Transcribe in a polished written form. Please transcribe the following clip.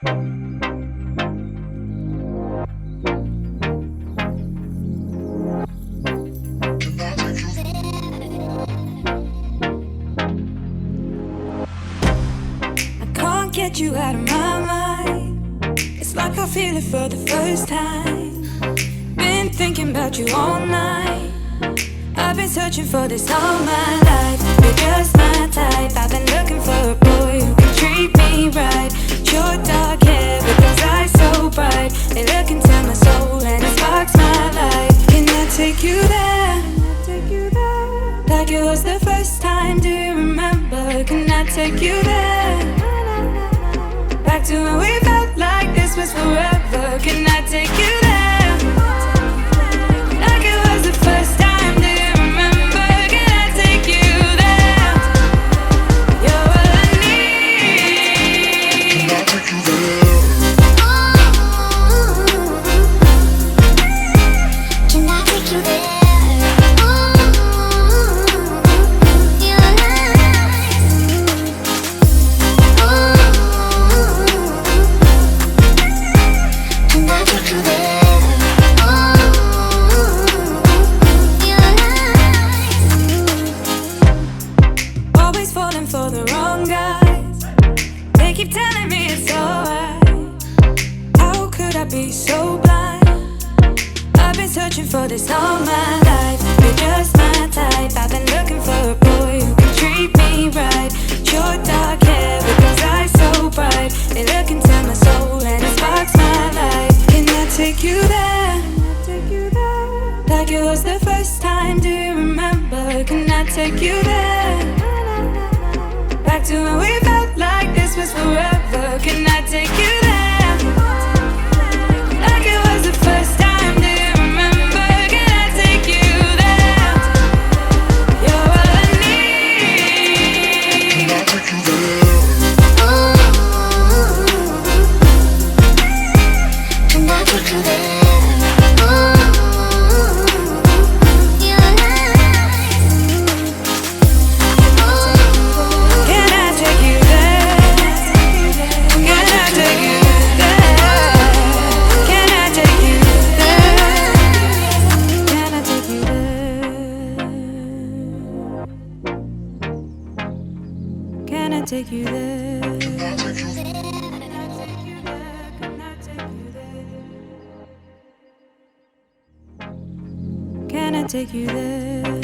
Can't get you out of my mind. It's like I feel it for the first time. Been thinking about you all night. I've been searching for this all my life. You're just my type. I've been looking for a boy who can treat me right. Your dark hair with those eyes so bright. They look into my soul and it sparks my life. Can I take you there? Like it was the first time, do you remember? Can I take you there? Back to when we felt like this was forever. Can I take you there? Like it was the first time, do you remember? Can I take you there? You're all I need. Can I take you there? Can I take you there? For the wrong guys, they keep telling me it's alright. How could I be so blind? I've been searching for this all my life. You're just my type. I've been looking for a boy who can treat me right. Your dark hair with those eyes so bright. They look into my soul and it sparks my life. Can I take you there? Like it was the first time, do you remember? Can I take you there? Back to when we felt like this was forever. Can I take you there? Like it was the first time, do you remember? Can I take you there? You're all I need. Can I take you there? Can I take you there? Take you there. Can I take you there?